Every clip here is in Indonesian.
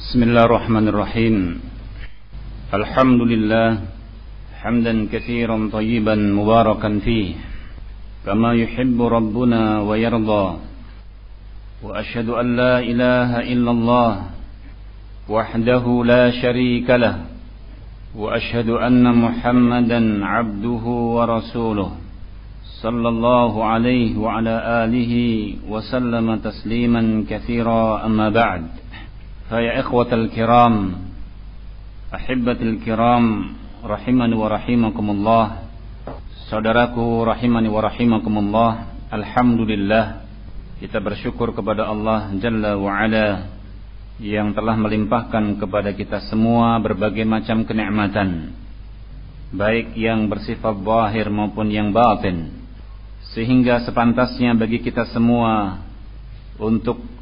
Bismillahirrahmanirrahim. Alhamdulillah hamdan katsiran thayyiban mubarakan fih kama yuhibbu rabbuna wa yarda. Wa asyhadu an la ilaha illallah wahdahu la syarika lah wa asyhadu anna Muhammadan abduhu wa rasuluh sallallahu alaihi wa ala alihi wa sallama tasliman katsira amma ba'd. Faya ikhwatal kiram, ahibatil kiram, rahimani wa rahimakumullah. Saudaraku rahimani wa rahimakumullah. Alhamdulillah, kita bersyukur kepada Allah Jalla wa Ala yang telah melimpahkan kepada kita semua berbagai macam kenikmatan, baik yang bersifat zahir maupun yang batin, sehingga sepantasnya bagi kita semua untuk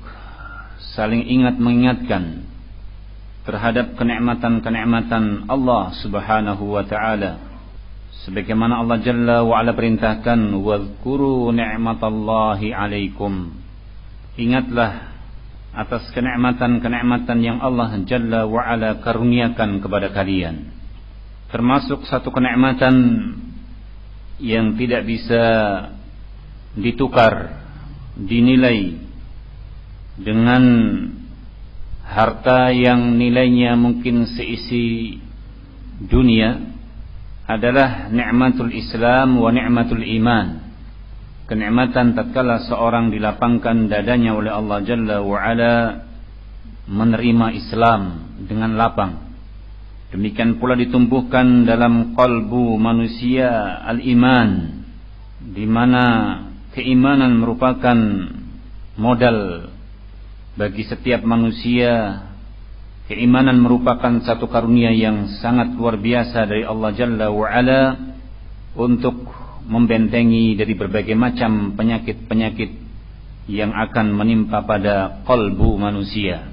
saling ingat mengingatkan terhadap kenikmatan-kenikmatan Allah Subhanahu wa taala. Sebagaimana Allah Jalla wa Ala perintahkan, "Wadhkuru ni'matallahi 'alaikum." Ingatlah atas kenikmatan-kenikmatan yang Allah Jalla wa Ala karuniakan kepada kalian. Termasuk satu kenikmatan yang tidak bisa ditukar, dinilai dengan harta yang nilainya mungkin seisi dunia, adalah nikmatul Islam wa nikmatul iman. Kenikmatan tatkala seorang dilapangkan dadanya oleh Allah Jalla wa Ala menerima Islam dengan lapang. Demikian pula ditumbuhkan dalam qalbu manusia al-iman, di mana keimanan merupakan modal bagi setiap manusia. Keimanan merupakan satu karunia yang sangat luar biasa dari Allah Jalla wa Ala untuk membentengi dari berbagai macam penyakit-penyakit yang akan menimpa pada qalbu manusia.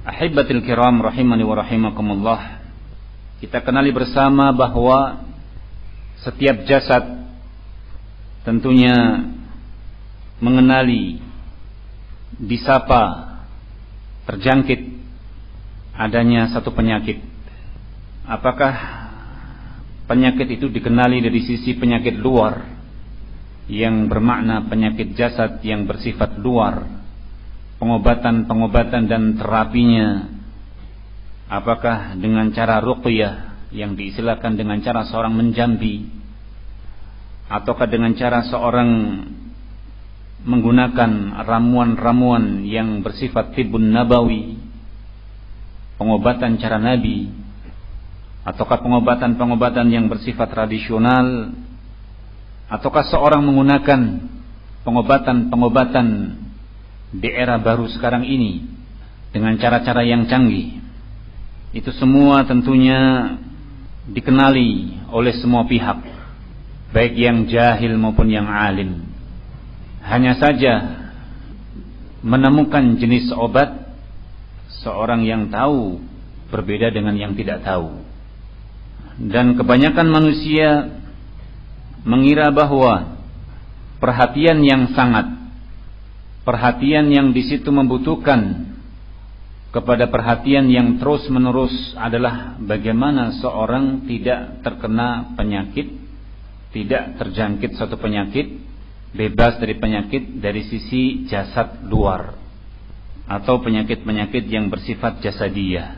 Ahibatil kiram rahimani wa rahimakumullah. Kita kenali bersama bahwa setiap jasad tentunya mengenali, disapa, terjangkit adanya satu penyakit. Apakah penyakit itu dikenali dari sisi penyakit luar yang bermakna penyakit jasad yang bersifat luar, pengobatan-pengobatan dan terapinya, apakah dengan cara ruqyah yang diistilahkan dengan cara seorang menjambi, ataukah dengan cara seorang menggunakan ramuan-ramuan yang bersifat tibbun nabawi, pengobatan cara Nabi, ataukah pengobatan-pengobatan yang bersifat tradisional, ataukah seorang menggunakan pengobatan-pengobatan di era baru sekarang ini dengan cara-cara yang canggih. Itu semua tentunya dikenali oleh semua pihak, baik yang jahil maupun yang alim. Hanya saja menemukan jenis obat seorang yang tahu berbeda dengan yang tidak tahu. Dan kebanyakan manusia mengira bahwa perhatian yang sangat, perhatian yang di situ membutuhkan kepada perhatian yang terus menerus adalah bagaimana seorang tidak terkena penyakit, tidak terjangkit suatu penyakit, bebas dari penyakit dari sisi jasad luar atau penyakit-penyakit yang bersifat jasadiyah.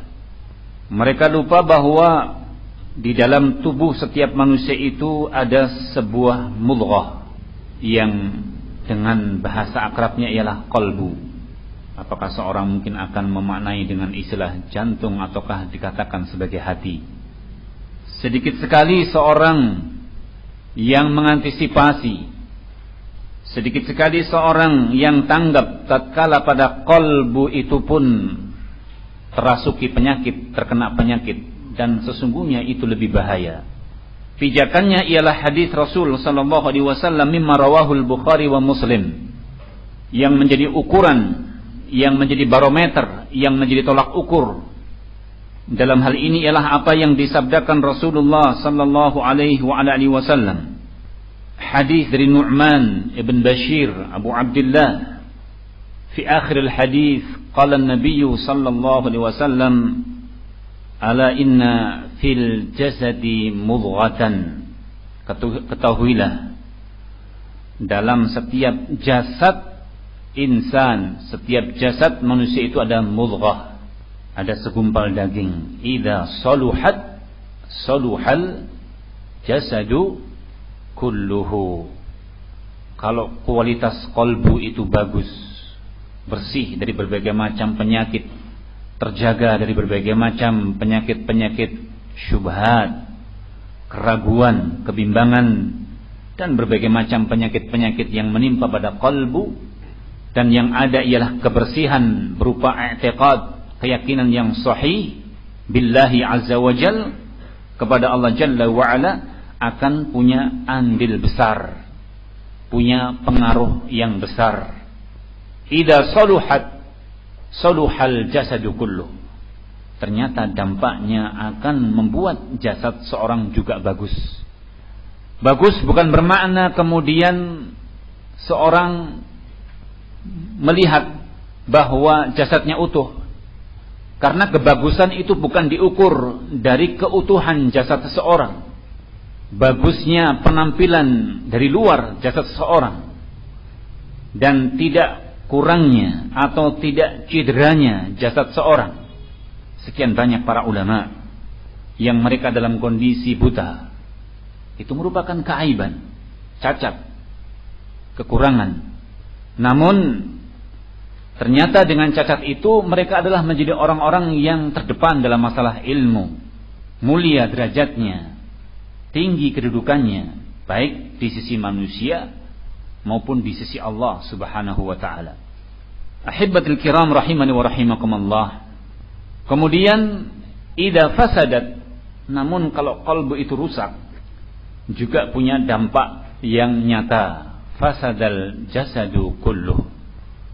Mereka lupa bahwa di dalam tubuh setiap manusia itu ada sebuah mudghah yang dengan bahasa akrabnya ialah qalbu. Apakah seorang mungkin akan memaknai dengan istilah jantung ataukah dikatakan sebagai hati? Sedikit sekali seorang yang mengantisipasi, sedikit sekali seorang yang tanggap tatkala pada qalbu itu pun terasuki penyakit, terkena penyakit, dan sesungguhnya itu lebih bahaya. Pijakannya ialah hadis Rasul sallallahu alaihi wasallam mimma rawahul Bukhari wa Muslim, yang menjadi ukuran, yang menjadi barometer, yang menjadi tolak ukur dalam hal ini ialah apa yang disabdakan Rasulullah sallallahu alaihi wasallam. Hadis dari Nu'man ibn Bashir Abu Abdullah fi akhir al-hadis qala an-nabiy sallallahu alaihi wasallam ala inna fil jasadi mudghatan, ketahuilah dalam setiap jasad insan, setiap jasad manusia itu ada mudghah, ada segumpal daging. Idza saluhat saluhal jasadu kulluhu. Kalau kualitas qalbu itu bagus, bersih dari berbagai macam penyakit, terjaga dari berbagai macam penyakit-penyakit syubhat, keraguan, kebimbangan, dan berbagai macam penyakit-penyakit yang menimpa pada qalbu, dan yang ada ialah kebersihan berupa i'tiqad, keyakinan yang sahih billahi azza wa jal, kepada Allah jalla wa ala, akan punya andil besar, punya pengaruh yang besar. Idza saluhat saluhal jasadu kullu. Ternyata dampaknya akan membuat jasad seorang juga bagus. Bagus bukan bermakna kemudian seorang melihat bahwa jasadnya utuh. Karena kebagusan itu bukan diukur dari keutuhan jasad seseorang. Bagusnya penampilan dari luar jasad seseorang, dan tidak kurangnya atau tidak cederanya jasad seorang. Sekian banyak para ulama yang mereka dalam kondisi buta, itu merupakan keaiban, cacat, kekurangan. Namun ternyata dengan cacat itu mereka adalah menjadi orang-orang yang terdepan dalam masalah ilmu, mulia derajatnya, tinggi kedudukannya, baik di sisi manusia maupun di sisi Allah subhanahu wa ta'ala. Ahibbatul kiram rahimani wa rahimakumullah. Kemudian idza fasadat, namun kalau qalbu itu rusak, juga punya dampak yang nyata. Fasadal jasadu kulluh,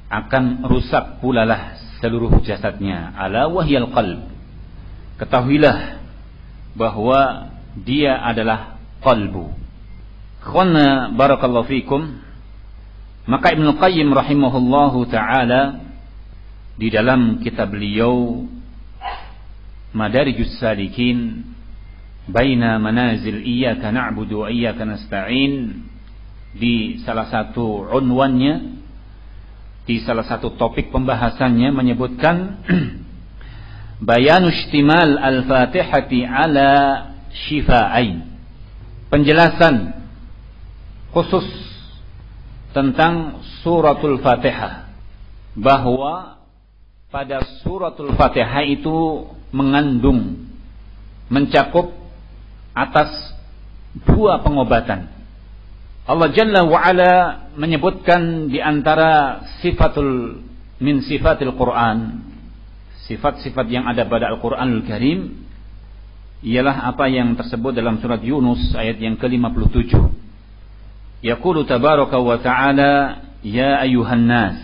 akan rusak pulalah seluruh jasadnya. Ala wahyal qalb, ketahuilah bahwa dia adalah qalbu. Khana barakallahu fikum. Maka Ibnu Qayyim rahimahullahu ta'ala di dalam kitab beliau Madarijus Salikin Baina Manazil Iyyaka Na'budu wa Iyyaka Nasta'in, di salah satu unwannya, di salah satu topik pembahasannya menyebutkan bayanu istimal al-Fatihati ala syifa'ain, penjelasan khusus tentang suratul Fatihah, bahwa pada suratul Fatihah itu mengandung, mencakup atas dua pengobatan. Allah Jalla wa'ala menyebutkan di antara min sifatil Quran, sifat-sifat yang ada pada Al-Quranul Karim, ialah apa yang tersebut dalam surat Yunus ayat yang ke-57. Yaqulu tabaraka wa ta'ala, ya ayuhan nas,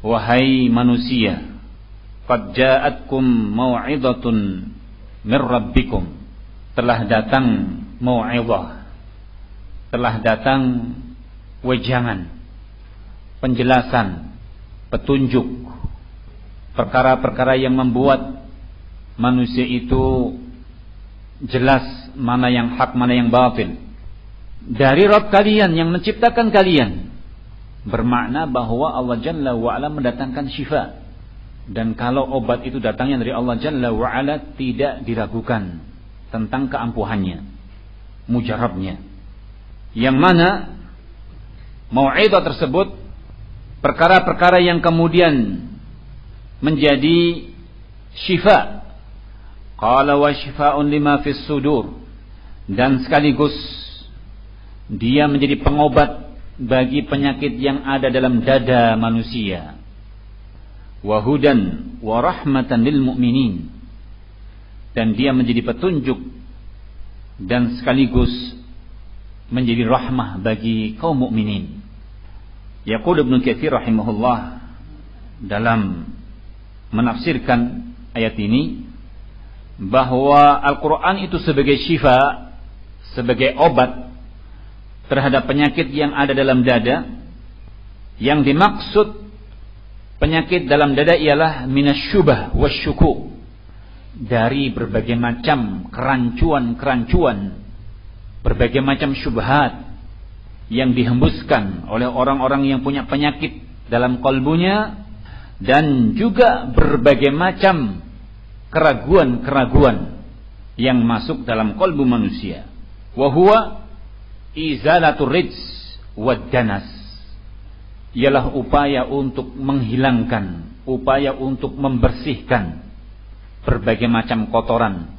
wahai manusia, qad ja'atkum mau'izatun min rabbikum, telah datang mau'izah, telah datang wejangan, penjelasan, petunjuk, perkara-perkara yang membuat manusia itu jelas mana yang hak, mana yang batil, dari Rabb kalian yang menciptakan kalian. Bermakna bahwa Allah Jalla wa'ala mendatangkan syifa, dan kalau obat itu datangnya dari Allah Jalla wa'ala tidak diragukan tentang keampuhannya, mujarabnya, yang mana mau'izah tersebut perkara-perkara yang kemudian menjadi syifa. Qala wa syifa'un lima fis sudur, dan sekaligus dia menjadi pengobat bagi penyakit yang ada dalam dada manusia. Wa hudan wa rahmatan lil mu'minin, dan dia menjadi petunjuk dan sekaligus menjadi rahmah bagi kaum mukminin. Yaqul Ibnu Katsir rahimahullah dalam menafsirkan ayat ini, bahwa Al-Quran itu sebagai syifa, sebagai obat terhadap penyakit yang ada dalam dada. Yang dimaksud Penyakit dalam dada ialah minasyubah wasyukuk, dari berbagai macam kerancuan-kerancuan, berbagai macam syubhat yang dihembuskan oleh orang-orang yang punya penyakit dalam kalbunya, dan juga berbagai macam keraguan-keraguan yang masuk dalam kalbu manusia. Wa huwa izalatur rijs wad danas, ialah upaya untuk menghilangkan, upaya untuk membersihkan berbagai macam kotoran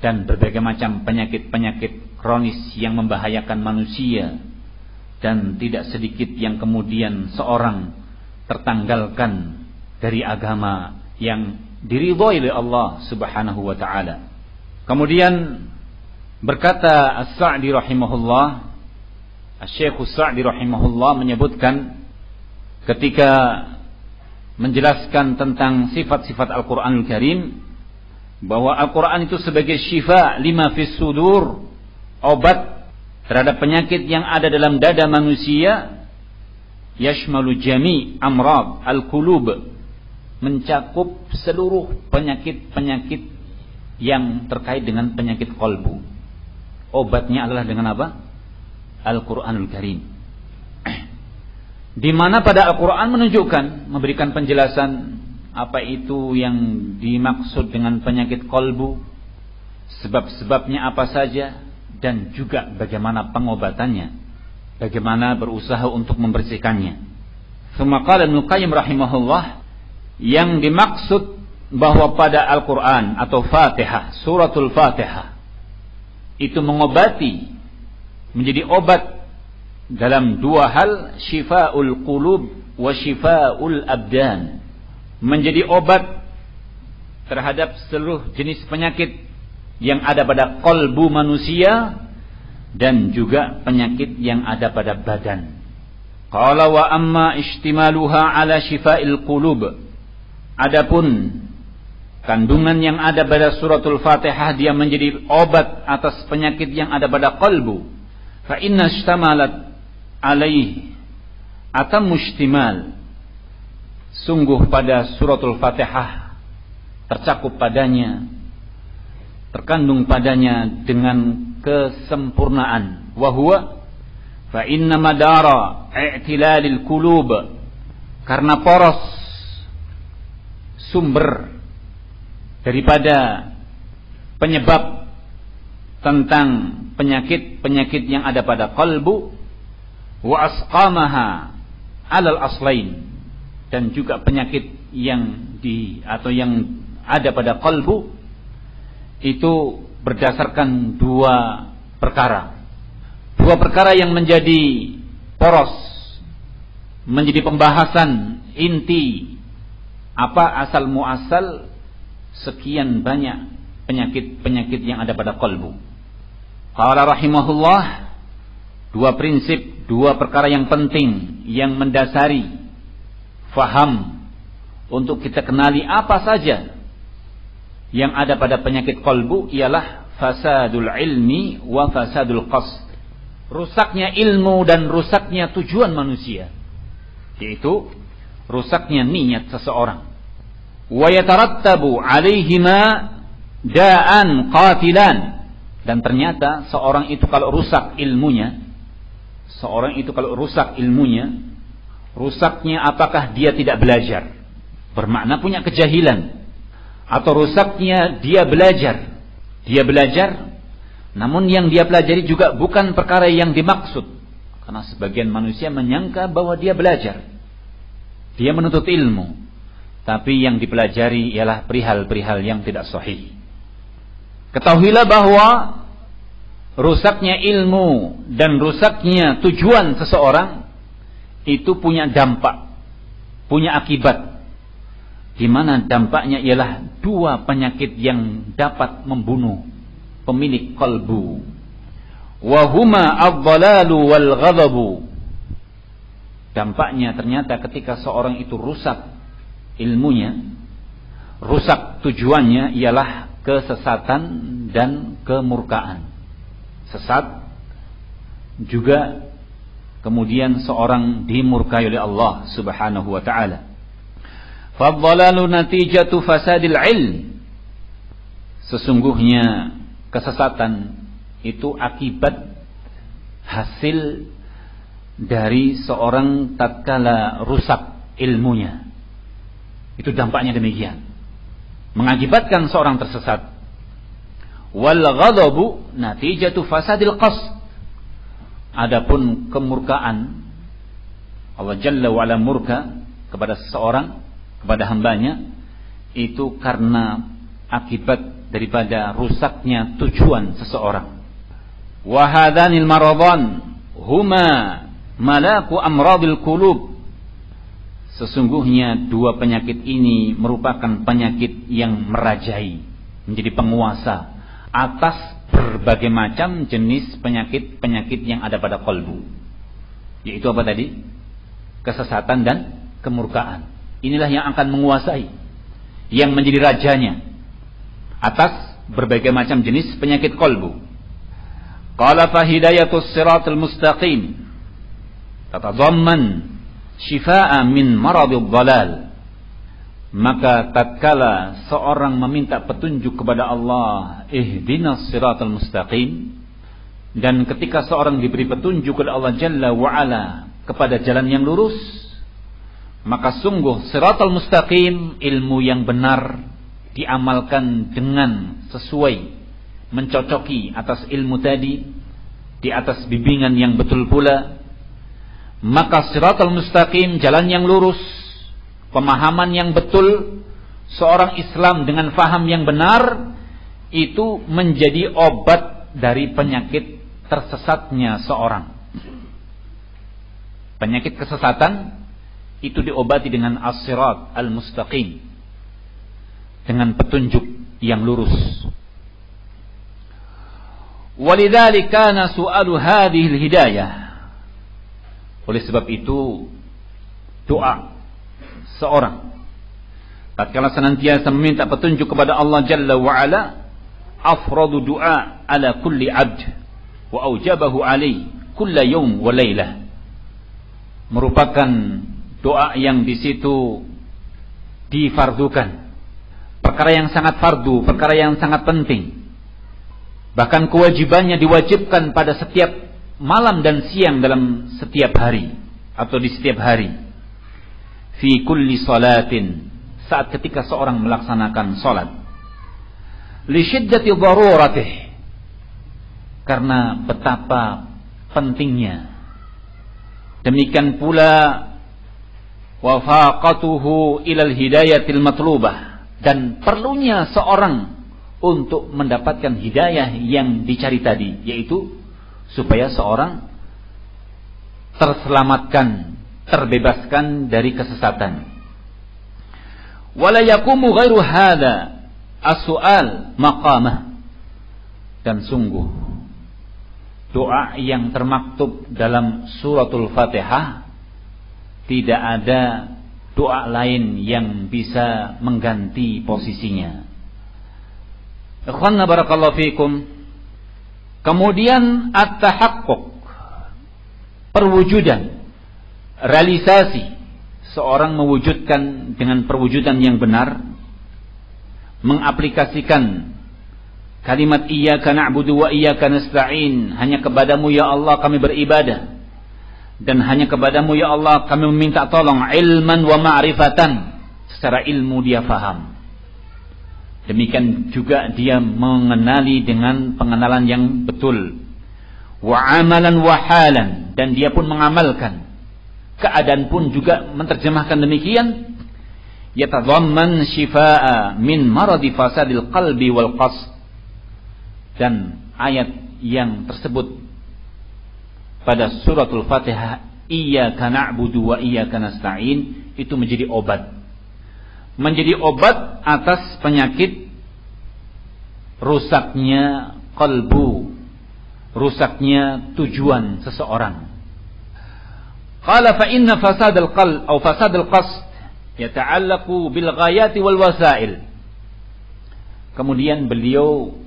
dan berbagai macam penyakit-penyakit kronis yang membahayakan manusia, dan tidak sedikit yang kemudian seorang tertanggalkan dari agama yang diridhoi oleh Allah Subhanahu wa taala. Kemudian berkata As-Sa'di rahimahullah, Asy-Syaikh As-Sa'di rahimahullah menyebutkan ketika menjelaskan tentang sifat-sifat Al-Qur'anul Karim, bahwa Al-Quran itu sebagai syifa lima fis sudur, obat terhadap penyakit yang ada dalam dada manusia. Yashmalu jami' amrad al-qulub, mencakup seluruh penyakit-penyakit yang terkait dengan penyakit kalbu. Obatnya adalah dengan apa? Al-Quranul Karim. Di mana pada Al-Quran menunjukkan, memberikan penjelasan apa itu yang dimaksud dengan penyakit kalbu, sebab-sebabnya apa saja, dan juga bagaimana pengobatannya, bagaimana berusaha untuk membersihkannya. Tsumma qala Ibnu Qayyim rahimahullah, yang dimaksud bahwa pada Al-Quran atau Fatihah, suratul Fatihah itu mengobati, menjadi obat dalam dua hal, syifa'ul qulub wa syifa'ul abdan, menjadi obat terhadap seluruh jenis penyakit yang ada pada kalbu manusia dan juga penyakit yang ada pada badan. Qala wa amma ishtimaluha ala syifa'il qulub, adapun kandungan yang ada pada suratul Fatihah dia menjadi obat atas penyakit yang ada pada kalbu, fa inna ishtamalat alaih atam mushtimal, sungguh pada suratul Fatihah tercakup padanya, terkandung padanya dengan kesempurnaan. Wa huwa fa inna madara i'tilalil qulub, karena poros sumber daripada penyebab tentang penyakit-penyakit yang ada pada kalbu, wa asqamaha alal aslain, dan juga penyakit yang yang ada pada kalbu itu berdasarkan dua perkara yang menjadi poros, menjadi pembahasan inti apa asal muasal sekian banyak penyakit-penyakit yang ada pada kalbu. Qala rahimahullah, dua prinsip, dua perkara yang penting yang mendasari faham untuk kita kenali apa saja yang ada pada penyakit kalbu ialah fasadul ilmi wa fasadul qasd, rusaknya ilmu dan rusaknya tujuan manusia, yaitu rusaknya niat seseorang. Wa yatarattabu alaihima da'an qatilan, dan ternyata seorang itu kalau rusak ilmunya, rusaknya apakah dia tidak belajar, bermakna punya kejahilan, atau rusaknya dia belajar namun yang dia pelajari juga bukan perkara yang dimaksud, karena sebagian manusia menyangka bahwa dia belajar, dia menuntut ilmu, tapi yang dipelajari ialah perihal-perihal yang tidak sahih. Ketahuilah bahwa rusaknya ilmu dan rusaknya tujuan seseorang itu punya dampak, punya akibat, di mana dampaknya ialah dua penyakit yang dapat membunuh pemilik kalbu. Wa huma ad-dhalalu wal ghadabu. Dampaknya ternyata ketika seorang itu rusak ilmunya, rusak tujuannya ialah kesesatan dan kemurkaan. Sesat juga kemudian seorang dimurkai oleh Allah Subhanahu wa taala. Fadhalalu natijatu fasadil ilm. Sesungguhnya kesesatan itu akibat hasil dari seorang tatkala rusak ilmunya. Itu dampaknya demikian, mengakibatkan seorang tersesat. Wal ghadabu natijatu fasadil qasd. Adapun kemurkaan, Allah Jalla wa Ala murka kepada seseorang, kepada hambanya, itu karena akibat daripada rusaknya tujuan seseorang. Wa hadanil maradan huma malaku amradil qulub. Sesungguhnya dua penyakit ini merupakan penyakit yang merajai, menjadi penguasa atas berbagai macam jenis penyakit-penyakit yang ada pada kalbu. Yaitu apa tadi? Kesesatan dan kemurkaan. Inilah yang akan menguasai, yang menjadi rajanya atas berbagai macam jenis penyakit kalbu. Qala fa hidayatus siratal mustaqim tatadamman shifaa min maradil dhalal. Maka tatkala seorang meminta petunjuk kepada Allah, ihdinas siratal mustaqim, dan ketika seorang diberi petunjuk oleh Allah Jalla wa Ala kepada jalan yang lurus, maka sungguh siratal mustaqim, ilmu yang benar diamalkan dengan sesuai, mencocoki atas ilmu tadi, di atas bimbingan yang betul pula. Maka siratal mustaqim, jalan yang lurus, pemahaman yang betul, seorang Islam dengan faham yang benar, itu menjadi obat dari penyakit tersesatnya seorang. Penyakit kesesatan itu diobati dengan as-sirat al-mustaqim, dengan petunjuk yang lurus. Walidzalika kana su'alu hadhihi al-hidayah. Oleh sebab itu, doa seorang tatkala senantiasa meminta petunjuk kepada Allah Jalla wa Ala, afradu du'a ala kulli 'abd wa aujabahu alaihi kulla yawm wa lailah. Merupakan doa yang di situ difardukan, perkara yang sangat fardu, perkara yang sangat penting. Bahkan kewajibannya diwajibkan pada setiap malam dan siang dalam setiap hari atau di setiap hari. Fi kulli salatin, saat ketika seorang melaksanakan salat. Li syiddati daruratih, karena betapa pentingnya. Demikian pula wafaqatuhu ilal hidayatil matlubah, dan perlunya seorang untuk mendapatkan hidayah yang dicari tadi, yaitu supaya seorang terselamatkan, terbebaskan dari kesesatan. Wala yaqumu ghairu hadza as-su'al maqamah. Dan sungguh doa yang termaktub dalam suratul Fatihah, tidak ada doa lain yang bisa mengganti posisinya. Ikhwanna barakallahu fikum. Kemudian at-tahaqquq, perwujudan, realisasi, seorang mewujudkan dengan perwujudan yang benar, mengaplikasikan kalimat iyyaka na'budu wa iyyaka nasta'in, hanya kepadamu ya Allah kami beribadah, dan hanya kepadamu ya Allah kami meminta tolong, ilman wa ma'rifatan, secara ilmu dia faham. Demikian juga dia mengenali dengan pengenalan yang betul. Wa amalan wa halan, dan dia pun mengamalkan. Keadaan pun juga menerjemahkan demikian. Yatadhamman shifaa min maradi fasadil qalbi wal qasd. Dan ayat yang tersebut pada suratul Fatihah, iyyaka na'budu wa iyyaka nasta'in, itu menjadi obat. Menjadi obat atas penyakit rusaknya qalbu, rusaknya tujuan seseorang. Qala fa inna fasadal qalb atau fasadal qasd yata'allaqu bil ghayati wal wasail. Kemudian beliau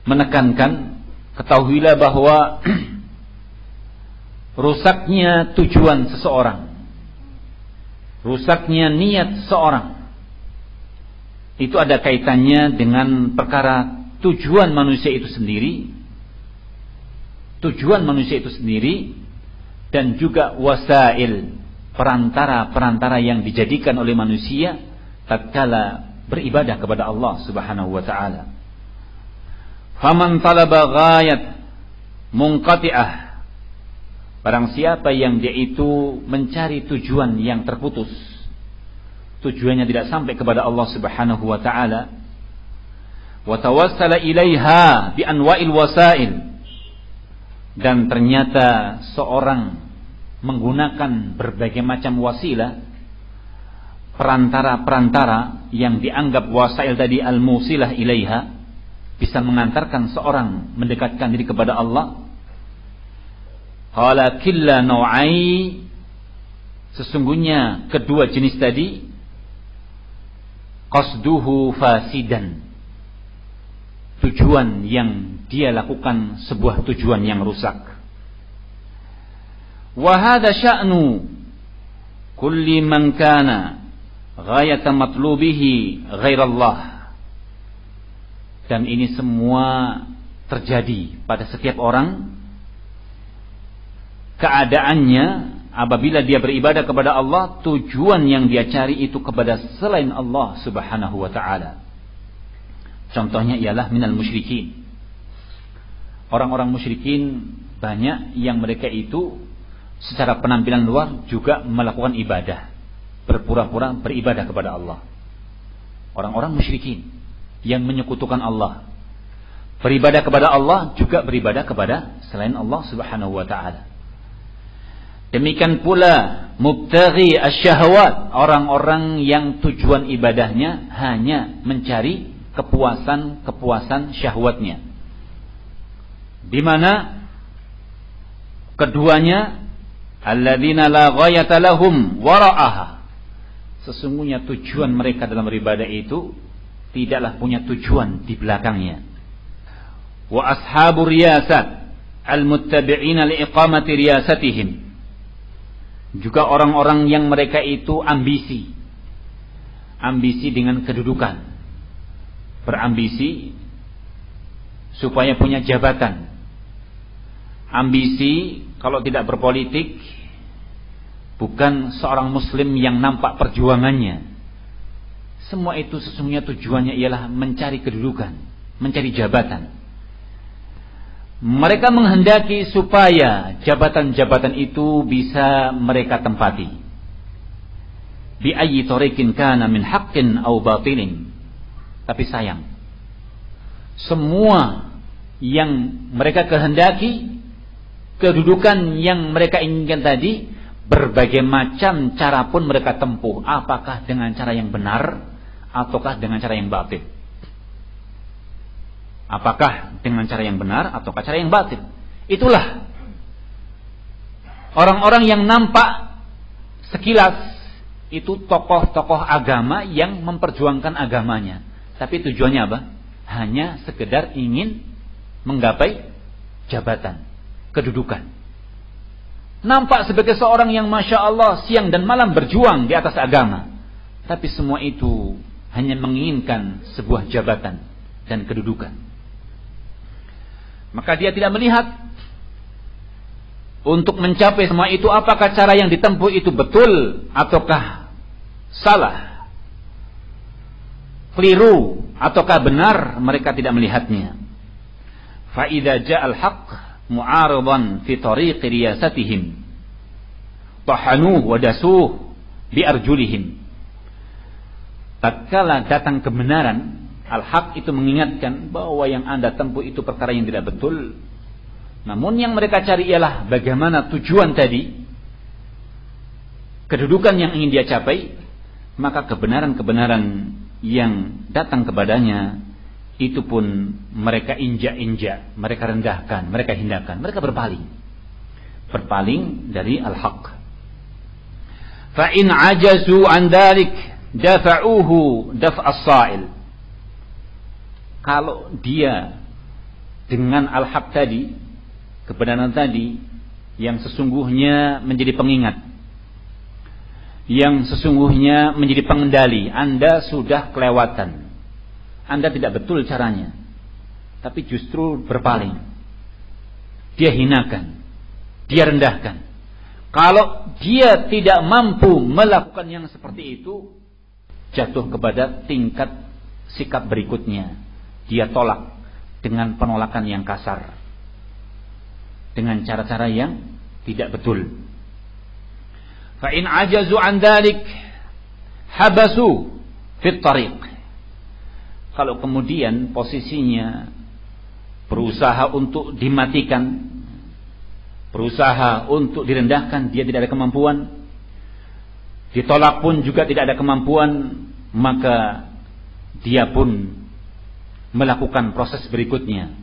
menekankan, ketahuilah bahwa rusaknya tujuan seseorang, rusaknya niat seorang itu ada kaitannya dengan perkara tujuan manusia itu sendiri, dan juga wasail, perantara-perantara yang dijadikan oleh manusia tatkala beribadah kepada Allah Subhanahu wa taala. Faman talaba ghayat munqati'ah, barang siapa yang dia itu mencari tujuan yang terputus, tujuannya tidak sampai kepada Allah Subhanahu wa taala, wa tawassala ilaiha bi anwa'il wasail, dan ternyata seorang menggunakan berbagai macam wasilah, perantara-perantara yang dianggap wasail tadi al-musilah ilaiha, bisa mengantarkan seorang mendekatkan diri kepada Allah. Qala killa nau'ai, sesungguhnya kedua jenis tadi qasduhu fasidan, tujuan yang dia lakukan sebuah tujuan yang rusak. Wa hadha sya'nu kulli man kana ghayata matlubihi ghairallah, dan ini semua terjadi pada setiap orang. Keadaannya apabila dia beribadah kepada Allah, tujuan yang dia cari itu kepada selain Allah Subhanahu wa ta'ala. Contohnya ialah minal musyrikin. Orang-orang musyrikin banyak yang mereka itu secara penampilan luar juga melakukan ibadah, berpura-pura beribadah kepada Allah. Orang-orang musyrikin yang menyekutukan Allah, beribadah kepada Allah juga beribadah kepada selain Allah Subhanahu wa ta'ala. Demikian pula mubtaghi asyahwat, orang-orang yang tujuan ibadahnya hanya mencari kepuasan syahwatnya, di mana keduanya alladzina la ghayata lahum wara'aha, sesungguhnya tujuan mereka dalam beribadah itu tidaklah punya tujuan di belakangnya. Wa ashabu riyasat al-muttabi'ina liiqamati riyasatihim, juga orang-orang yang mereka itu ambisi dengan kedudukan, berambisi supaya punya jabatan, ambisi kalau tidak berpolitik bukan seorang muslim yang nampak perjuangannya. Semua itu sesungguhnya tujuannya ialah mencari kedudukan, mencari jabatan. Mereka menghendaki supaya jabatan-jabatan itu bisa mereka tempati. Bi ayyi tariqin kana min haqqin aw batilin. Tapi sayang, semua yang mereka kehendaki, kedudukan yang mereka inginkan tadi, berbagai macam cara pun mereka tempuh, apakah dengan cara yang benar ataukah dengan cara yang batil. Apakah dengan cara yang benar ataukah cara yang batil. Itulah orang-orang yang nampak sekilas itu tokoh-tokoh agama yang memperjuangkan agamanya, tapi tujuannya apa? Hanya sekedar ingin menggapai jabatan, kedudukan. Nampak sebagai seorang yang Masya Allah siang dan malam berjuang di atas agama, tapi semua itu hanya menginginkan sebuah jabatan dan kedudukan. Maka dia tidak melihat untuk mencapai semua itu apakah cara yang ditempuh itu betul ataukah salah, keliru ataukah benar, mereka tidak melihatnya. Fa idza ja'al haqq mu'aridan fi tariqi riyasatihim tahanuhu wa dasuhu bi arjulihim. Tatkala datang kebenaran, al-haq itu mengingatkan bahwa yang Anda tempuh itu perkara yang tidak betul. Namun yang mereka cari ialah bagaimana tujuan tadi, kedudukan yang ingin dia capai. Maka kebenaran-kebenaran yang datang kepadanya itu pun mereka injak-injak, mereka rendahkan, mereka hindarkan, mereka berpaling dari al-haq. Fa in ajazu an dzalik dafa'uhu daf'as sa'il. Kalau dia dengan al-haq tadi, kebenaran tadi yang sesungguhnya menjadi pengingat, yang sesungguhnya menjadi pengendali, Anda sudah kelewatan. Anda tidak betul caranya, tapi justru berpaling. Dia hinakan, dia rendahkan. Kalau dia tidak mampu melakukan yang seperti itu, jatuh kepada tingkat sikap berikutnya. Dia tolak dengan penolakan yang kasar, dengan cara-cara yang tidak betul. Fa in ajazu an dzalik habasu fit tariq. Kalau kemudian posisinya berusaha untuk dimatikan, berusaha untuk direndahkan, dia tidak ada kemampuan, ditolak pun juga tidak ada kemampuan, maka dia pun melakukan proses berikutnya,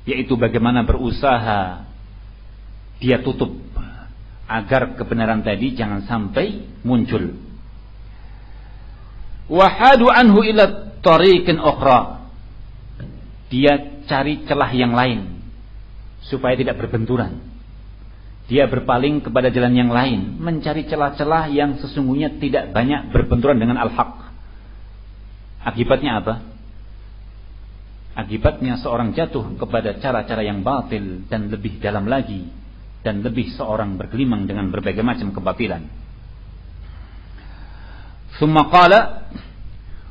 yaitu bagaimana berusaha dia tutup agar kebenaran tadi jangan sampai muncul. Wahadu anhu ila tariqin ukhra. Dia cari celah yang lain supaya tidak berbenturan. Dia berpaling kepada jalan yang lain, mencari celah-celah yang sesungguhnya tidak banyak berbenturan dengan al-haq. Akibatnya apa? Akibatnya seorang jatuh kepada cara-cara yang batil dan lebih dalam lagi, dan lebih seorang bergelimang dengan berbagai macam kebatilan. Thumma qala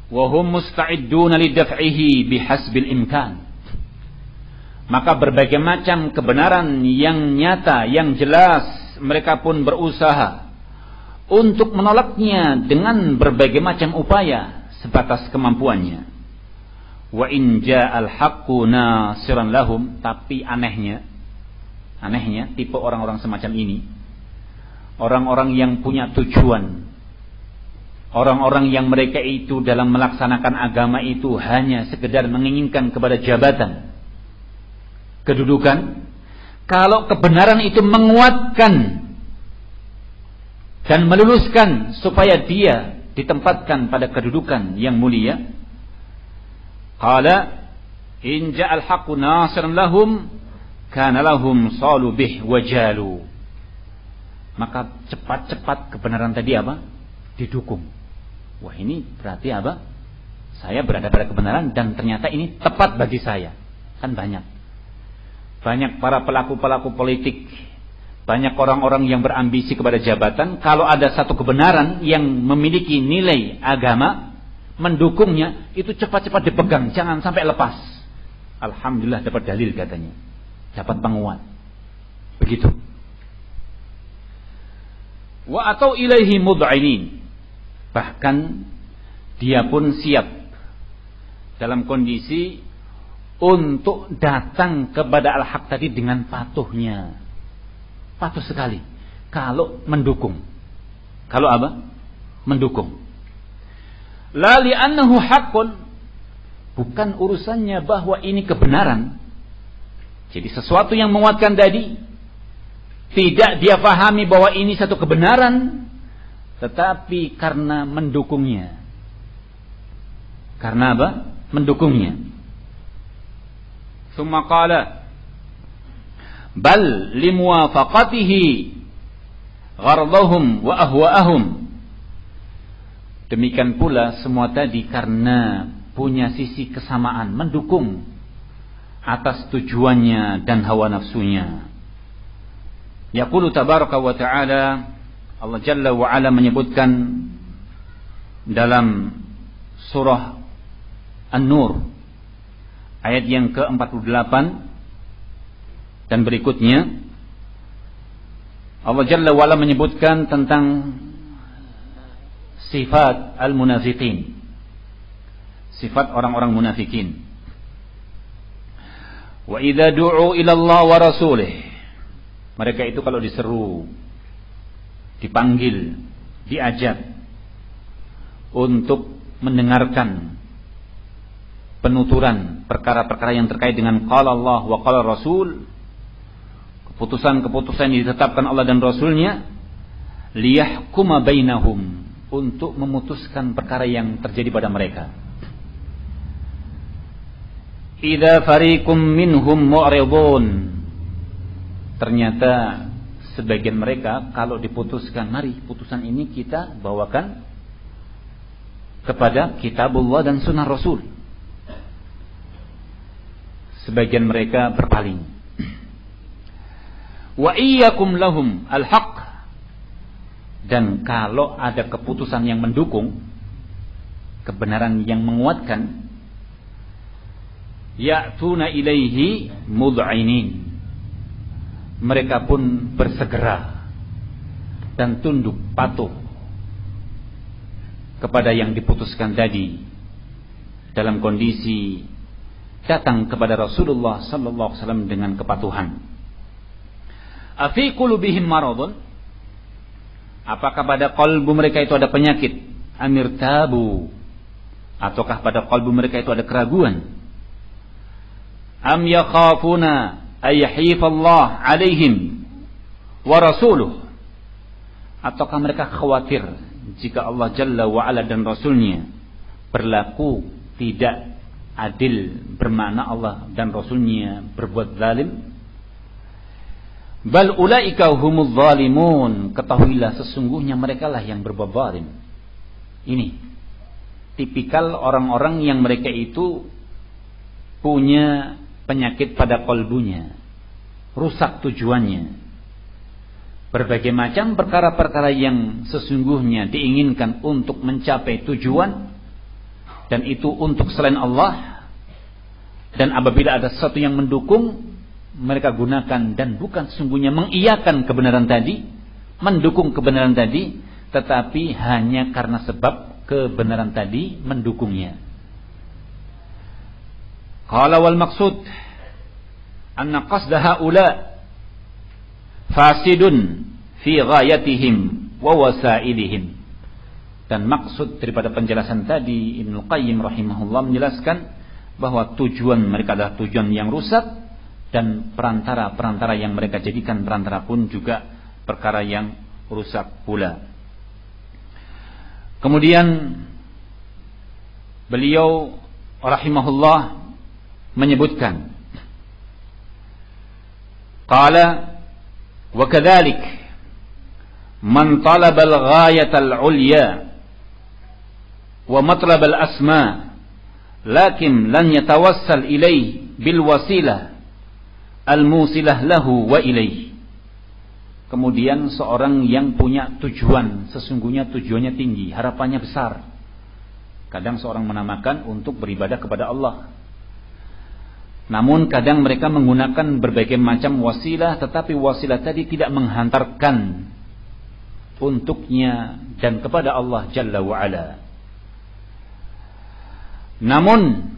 wa hum musta'idduna lidaf'ihi bihasbil imkan. Maka berbagai macam kebenaran yang nyata, yang jelas, mereka pun berusaha untuk menolaknya dengan berbagai macam upaya sebatas kemampuannya. Wa in ja'al haqqu nasiran lahum. Tapi anehnya tipe orang-orang semacam ini, orang-orang yang punya tujuan, orang-orang yang mereka itu dalam melaksanakan agama itu hanya sekedar menginginkan kepada jabatan, kedudukan. Kalau kebenaran itu menguatkan dan meluluskan supaya dia ditempatkan pada kedudukan yang mulia, qala in ja'al haqqu nasiran lahum kana lahum salu bih wajalu. Maka cepat-cepat kebenaran tadi apa? Didukung. Wah, ini berarti apa? Saya berada pada kebenaran dan ternyata ini tepat bagi saya. Kan banyak para pelaku-pelaku politik, banyak orang-orang yang berambisi kepada jabatan. Kalau ada satu kebenaran yang memiliki nilai agama, mendukungnya, itu cepat-cepat dipegang, jangan sampai lepas. Alhamdulillah dapat dalil katanya, dapat penguat. Begitu. Wa atau ilaihi mud'inin. Bahkan dia pun siap dalam kondisi untuk datang kepada al-haq tadi dengan patuhnya. Patuh sekali kalau mendukung. Kalau apa? Mendukung. La li'annahu haqqun. Bukan urusannya bahwa ini kebenaran. Jadi sesuatu yang menguatkan tadi tidak dia pahami bahwa ini satu kebenaran, tetapi karena mendukungnya. Karena apa? Mendukungnya. Tsumma qala bal limuwafaqatihi ghardahum wa ahwa'ahum. Demikian pula semua tadi karena punya sisi kesamaan, mendukung atas tujuannya dan hawa nafsunya. Yaqulu tabaraka wa ta'ala, Allah Jalla wa Ala menyebutkan dalam surah An-Nur ayat yang ke-48 dan berikutnya. Allah Jalla wa Ala menyebutkan tentang sifat al-munafiqin, sifat orang-orang munafikin. Wa idza du'u ila Allah wa rasulih. Mereka itu kalau diseru, dipanggil, diajak untuk mendengarkan penuturan perkara-perkara yang terkait dengan qala Allah wa qala Rasul, keputusan-keputusan yang ditetapkan Allah dan Rasulnya, liyahkuma bainahum, untuk memutuskan perkara yang terjadi pada mereka. Idza fariqum minhum mu'ridun. Ternyata sebagian mereka kalau diputuskan, mari putusan ini kita bawakan kepada kitabullah dan sunnah Rasul. Sebagian mereka berpaling. Wa iyyakum lahum al-haq. Dan kalau ada keputusan yang mendukung, kebenaran yang menguatkan, ya'tuna ilaihi mud'inin. Mereka pun bersegera dan tunduk patuh kepada yang diputuskan tadi, dalam kondisi datang kepada Rasulullah sallallahu alaihi wasallam dengan kepatuhan. Afi qulubihim maradun? Apakah pada kalbu mereka itu ada penyakit? Amir tabu? Ataukah pada kalbu mereka itu ada keraguan? Am yakhafuna ayyahifallah alaihim wa rasuluh? Ataukah mereka khawatir jika Allah Jalla wa Ala dan Rasulnya berlaku tidak adil, bermakna Allah dan Rasulnya berbuat zalim? Bal ulaika humuz zalimun. Ketahuilah sesungguhnya mereka lah yang berbuat zalim. Ini tipikal orang-orang yang mereka itu punya penyakit pada kalbunya, rusak tujuannya. Berbagai macam perkara-perkara yang sesungguhnya diinginkan untuk mencapai tujuan, dan itu untuk selain Allah, dan apabila ada sesuatu yang mendukung, mereka gunakan, dan bukan sesungguhnya mengiyakan kebenaran tadi, mendukung kebenaran tadi, tetapi hanya karena sebab kebenaran tadi mendukungnya. Qala wal maqsud anna qasda haula fasidun fi ghayatihim wa wasailihim. Dan maksud daripada penjelasan tadi, Ibnu Qayyim rahimahullah menjelaskan bahwa tujuan mereka adalah tujuan yang rusak, dan perantara-perantara yang mereka jadikan perantara pun juga perkara yang rusak pula. Kemudian beliau rahimahullah menyebutkan, qala wa kadzalik man talaba al-ghayata al-ulya wa matlab al-asma lakin lan yatawassal ilayhi bil wasilah al-musilah lahu wa ilaih. Kemudian seorang yang punya tujuan, sesungguhnya tujuannya tinggi, harapannya besar. Kadang seorang menamakan untuk beribadah kepada Allah, namun kadang mereka menggunakan berbagai macam wasilah, tetapi wasilah tadi tidak menghantarkan untuknya dan kepada Allah Jalla wa Ala. Namun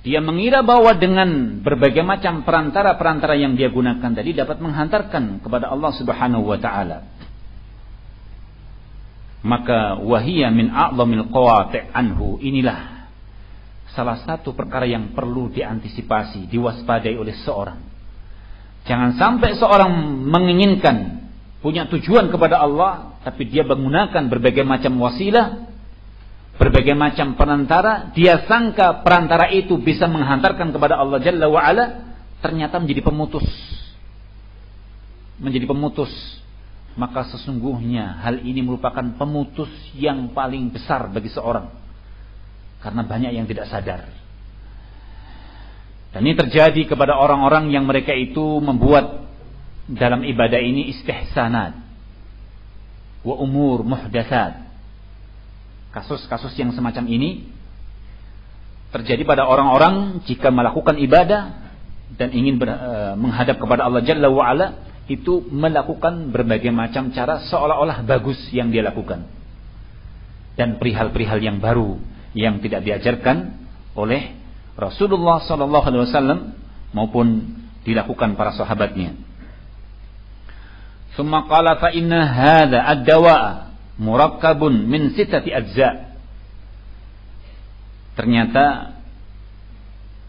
dia mengira bahwa dengan berbagai macam perantara-perantara yang dia gunakan tadi dapat menghantarkan kepada Allah Subhanahu wa taala. Maka wahiyya min a'dhamil qawati' anhu. Inilah salah satu perkara yang perlu diantisipasi, diwaspadai oleh seorang. Jangan sampai seorang menginginkan punya tujuan kepada Allah, tapi dia menggunakan berbagai macam wasilah, berbagai macam perantara, dia sangka perantara itu bisa menghantarkan kepada Allah Jalla wa Ala, ternyata menjadi pemutus. Maka sesungguhnya hal ini merupakan pemutus yang paling besar bagi seorang, karena banyak yang tidak sadar. Dan ini terjadi kepada orang-orang yang mereka itu membuat dalam ibadah ini istihsanat wa umur muhdatsat. Kasus-kasus yang semacam ini terjadi pada orang-orang jika melakukan ibadah dan ingin menghadap kepada Allah Jalla wa Ala, itu melakukan berbagai macam cara seolah-olah bagus yang dia lakukan, dan perihal-perihal yang baru yang tidak diajarkan oleh Rasulullah sallallahu alaihi wasallam maupun dilakukan para sahabatnya. Summa qala fa inna hadza ad-dawa'a murakkabun min sittati ajza. Ternyata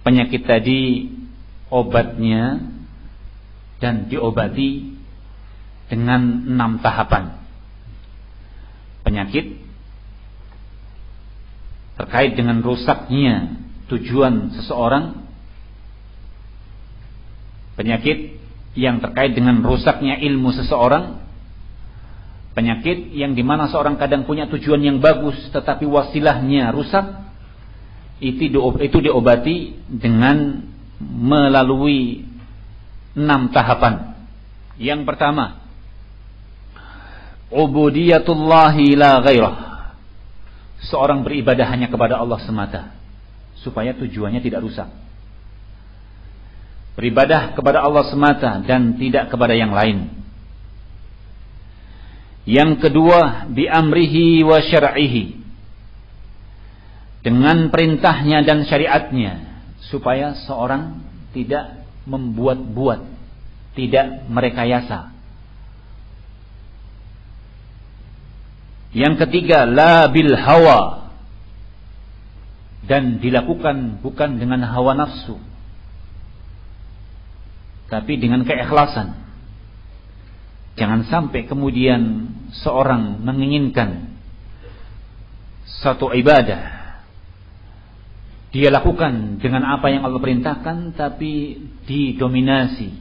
penyakit tadi obatnya dan diobati dengan 6 tahapan. Penyakit terkait dengan rusaknya tujuan seseorang, penyakit yang terkait dengan rusaknya ilmu seseorang, penyakit yang dimana seorang kadang punya tujuan yang bagus tetapi wasilahnya rusak, itu diobati dengan melalui 6 tahapan. Yang pertama, ubudiyatullahi la ghairah. Seorang beribadah hanya kepada Allah semata, supaya tujuannya tidak rusak. Beribadah kepada Allah semata dan tidak kepada yang lain. Yang kedua, bi amrihi wa syar'ihi. Dengan perintahnya dan syariatnya, supaya seorang tidak membuat-buat, tidak merekayasa. Yang ketiga, la bil hawa. Dan dilakukan bukan dengan hawa nafsu, tapi dengan keikhlasan. Jangan sampai kemudian seorang menginginkan satu ibadah, dia lakukan dengan apa yang Allah perintahkan, tapi didominasi,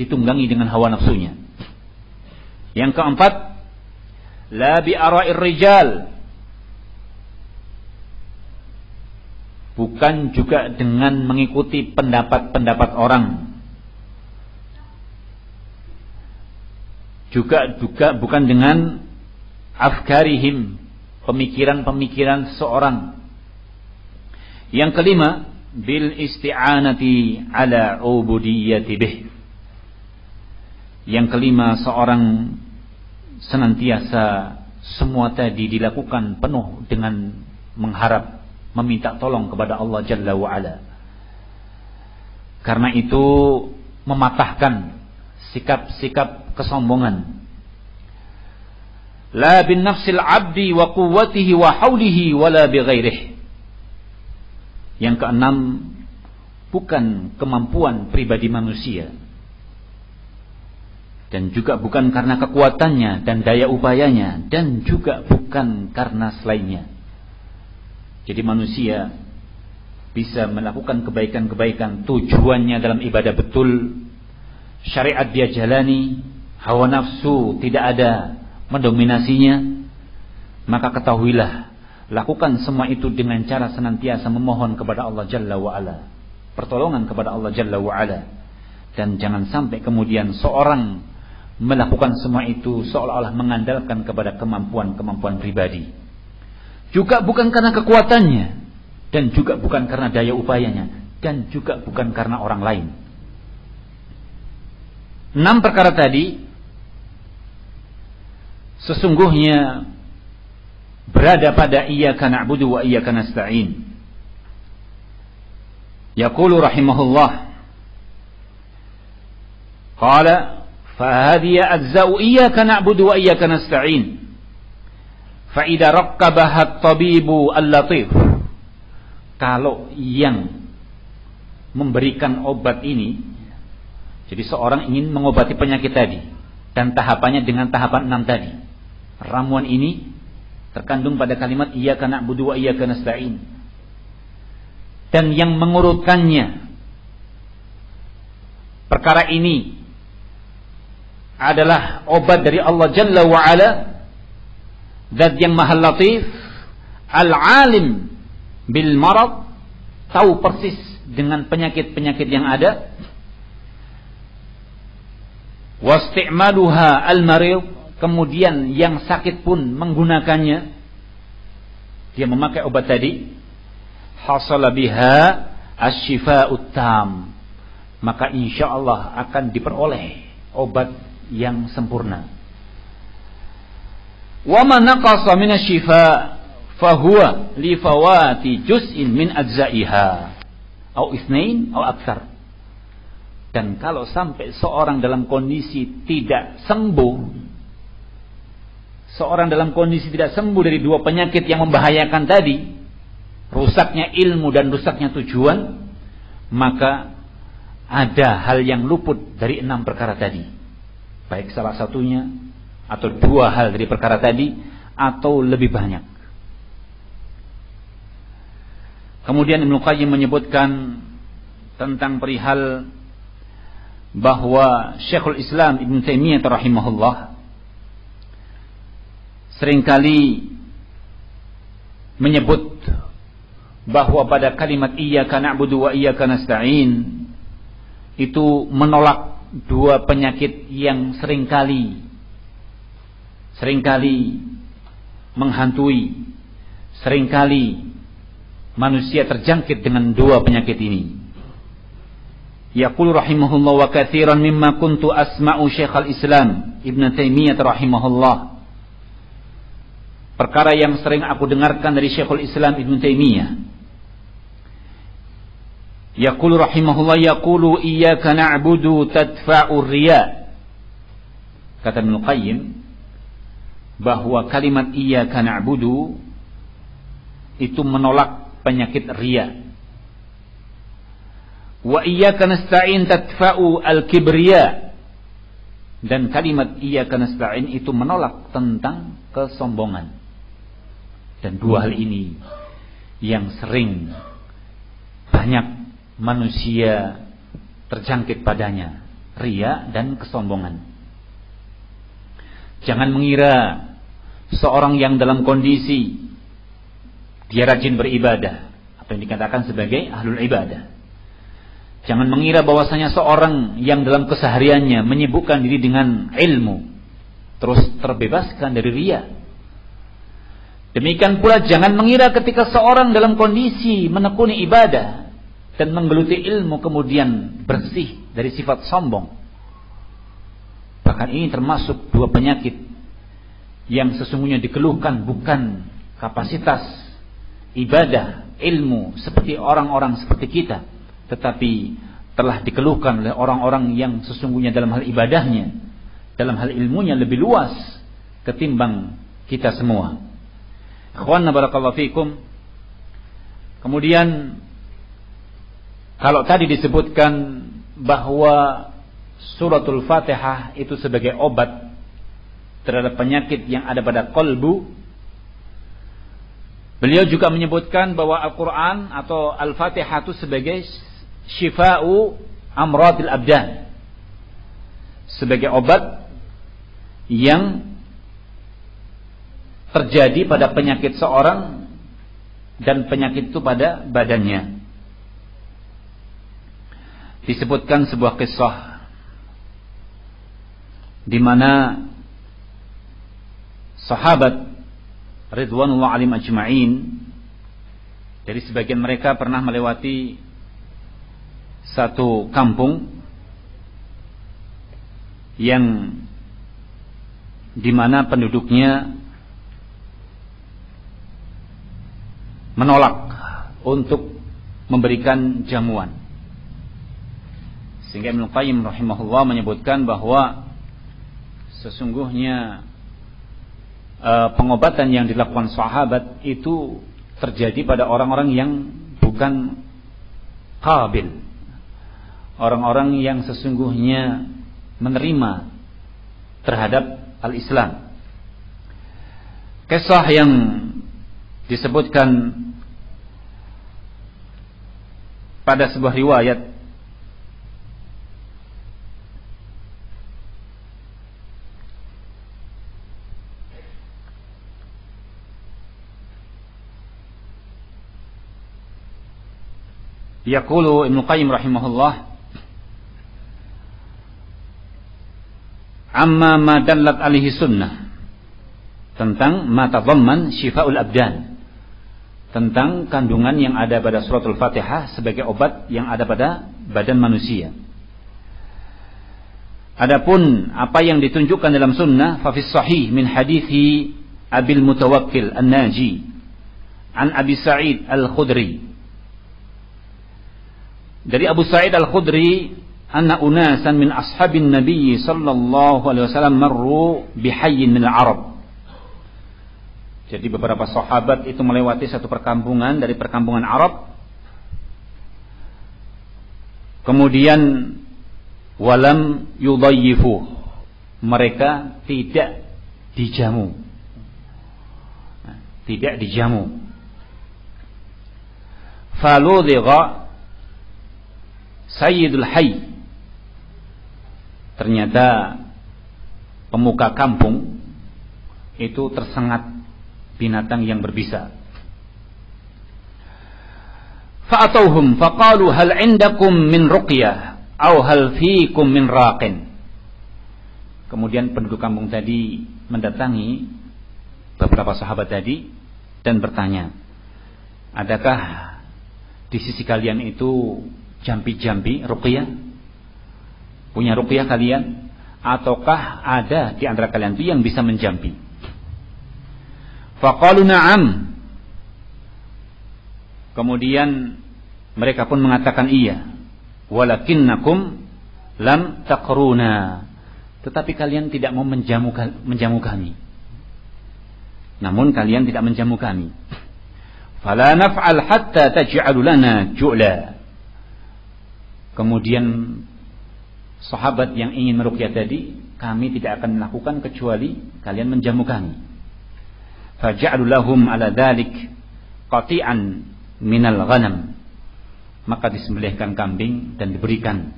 ditunggangi dengan hawa nafsunya. Yang keempat, la bi ara'ir rijal. Bukan juga dengan mengikuti pendapat-pendapat orang. Juga bukan dengan afkarihim, pemikiran-pemikiran seseorang. Yang kelima, bil isti'anati ala ubudiyyati bih. Yang kelima, seorang senantiasa semua tadi dilakukan penuh dengan mengharap, meminta tolong kepada Allah Jalla wa'ala. Karena itu mematahkan sikap-sikap kesombongan. La bin nafsil abdi wa quwwatihi wa haulihi wala bi ghairihi. Yang keenam, bukan kemampuan pribadi manusia, dan juga bukan karena kekuatannya dan daya upayanya, dan juga bukan karena selainnya. Jadi manusia bisa melakukan kebaikan-kebaikan, tujuannya dalam ibadah betul, syariat dia jalani, hawa nafsu tidak ada mendominasinya, maka ketahuilah, lakukan semua itu dengan cara senantiasa memohon kepada Allah Jalla wa'ala, pertolongan kepada Allah Jalla wa'ala. Dan jangan sampai kemudian seorang melakukan semua itu seolah-olah mengandalkan kepada kemampuan-kemampuan pribadi. Juga bukan karena kekuatannya, dan juga bukan karena daya upayanya, dan juga bukan karena orang lain. 6 perkara tadi sesungguhnya berada pada iyyaka na'budu wa iyyaka nasta'in. Yaqulu rahimahullah, qala fa hadhihi ajza'u iyyaka na'budu wa iyyaka nasta'in. Fa idza raqqabaha at-tabibu al-latif. Kalau yang memberikan obat ini, jadi seorang ingin mengobati penyakit tadi, dan tahapannya dengan tahapan 6 tadi. Ramuan ini terkandung pada kalimat iyyaka na'budu wa iyyaka nasta'in. Dan yang mengurutkannya, perkara ini adalah obat dari Allah Jalla wa'ala, Zat yang Maha Latif, Al-Alim bil marad, tahu persis dengan penyakit-penyakit yang ada. Wasti'maluha al-marid, kemudian yang sakit pun menggunakannya, dia memakai obat tadi, hasala biha asy-syifa'ut tam, maka insyaallah akan diperoleh obat yang sempurna. Wa man naqasa min asy-syifa' fa huwa li fawati juz'in min ajza'iha au itsnain au aktsar. Dan kalau sampai seorang dalam kondisi tidak sembuh, seorang dalam kondisi tidak sembuh dari 2 penyakit yang membahayakan tadi, rusaknya ilmu dan rusaknya tujuan, maka ada hal yang luput dari 6 perkara tadi. Baik salah satunya atau 2 hal dari perkara tadi, atau lebih banyak. Kemudian Ibnu Qayyim menyebutkan tentang perihal bahwa Syekhul Islam Ibn Taimiyah rahimahullah seringkali menyebut bahwa pada kalimat iyyaka na'budu wa iyyaka nasta'in itu menolak dua penyakit yang seringkali menghantui, seringkali manusia terjangkit dengan dua penyakit ini. Yaqulu rahimahullah wa katsiran mimma kuntu asma'u Syekhul Islam Ibn Taimiyah rahimahullah. Perkara yang sering aku dengarkan dari Syekhul Islam Ibn Taimiyah. Yaqulu rahimahullah yaqulu iyyaka na'budu tadfa'u riya. Kata Ibnu Qayyim bahwa kalimat iyyaka na'budu itu menolak penyakit riya. Wa iyyaka nasta'in tadfa'u al-kibriya. Dan kalimat iyyaka nasta'in itu menolak tentang kesombongan. Dan dua hal ini yang sering banyak manusia terjangkit padanya, riya dan kesombongan. Jangan mengira seorang yang dalam kondisi dia rajin beribadah, apa yang dikatakan sebagai ahlul ibadah. Jangan mengira bahwasanya seorang yang dalam kesehariannya menyibukkan diri dengan ilmu terus terbebaskan dari riya. Demikian pula jangan mengira ketika seorang dalam kondisi menekuni ibadah dan menggeluti ilmu kemudian bersih dari sifat sombong. Bahkan ini termasuk dua penyakit yang sesungguhnya dikeluhkan bukan kapasitas ibadah, ilmu seperti orang-orang seperti kita, tetapi telah dikeluhkan oleh orang-orang yang sesungguhnya dalam hal ibadahnya, dalam hal ilmunya lebih luas ketimbang kita semua. Ikhwanna barakallahu fikum. Kemudian kalau tadi disebutkan bahwa suratul Fatihah itu sebagai obat terhadap penyakit yang ada pada qalbu, beliau juga menyebutkan bahwa Al-Quran atau Al-Fatihah itu sebagai syifa'u amradil abdan, sebagai obat yang terjadi pada penyakit seorang dan penyakit itu pada badannya. Disebutkan sebuah kisah di mana sahabat ridwanullah alim ajma'in dari sebagian mereka pernah melewati satu kampung yang di mana penduduknya menolak untuk memberikan jamuan. Sehingga Ibnu Qayyim rahimahullah menyebutkan bahwa sesungguhnya pengobatan yang dilakukan sahabat itu terjadi pada orang-orang yang bukan qabil, orang-orang yang sesungguhnya menerima terhadap al-Islam. Kisah yang disebutkan pada sebuah riwayat yaqulu Ibnu Qayyim rahimahullah amma ma dallat alaihi sunnah, tentang ma tadamman syifa'ul abdan, tentang kandungan yang ada pada suratul Fatihah sebagai obat yang ada pada badan manusia. Adapun apa yang ditunjukkan dalam sunnah, fa fis sahih min hadithi Abil Mutawakkil An-Naji an Abi Sa'id Al-Khudri, dari Abu Sa'id Al-Khudri, anna unasan min ashabin Nabi sallallahu alaihi wasallam marru bihayyin min al-Arab. Jadi beberapa sahabat itu melewati satu perkampungan dari perkampungan Arab. Kemudian walam yudayyifu, mereka tidak dijamu. Tidak dijamu. Faludhiqa Sayyidul Hayy, ternyata pemuka kampung itu tersengat binatang yang berbisa. Fa'atauhum faqalu hal indakum min ruqyah aw hal fiikum min raqin. Kemudian penduduk kampung tadi mendatangi beberapa sahabat tadi dan bertanya, adakah di sisi kalian itu jampi-jampi ruqyah? Punya ruqyah kalian? Ataukah ada di antara kalian itu yang bisa menjampi? Faqalu na'am. Kemudian mereka pun mengatakan iya. Walakinnakum lam taqruna. Tetapi kalian tidak mau menjamu kami. Namun kalian tidak menjamu kami. Fala naf'al hatta taj'alu lana ju'la. Kemudian sahabat yang ingin meruqyah tadi, kami tidak akan melakukan kecuali kalian menjamu kami. Faja'alu lahum ala dhalik qati'an minal ghanam. Maka disembelihkan kambing dan diberikan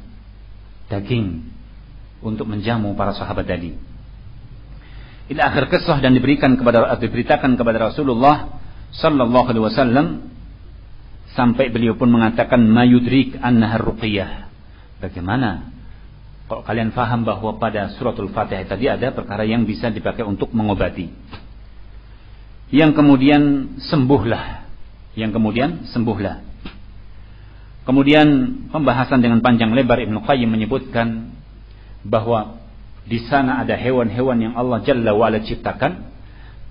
daging untuk menjamu para sahabat tadi. Ila akhir kisah, dan diberitakan kepada Rasulullah sallallahu alaihi wasallam sampai beliau pun mengatakan mayudrik annahar ruqyah. Bagaimana kalau kalian faham bahwa pada suratul Fatihah tadi ada perkara yang bisa dipakai untuk mengobati. Yang kemudian sembuhlah. Kemudian pembahasan dengan panjang lebar Ibnu Qayyim menyebutkan bahwa di sana ada hewan-hewan yang Allah Jalla wa Ala ciptakan,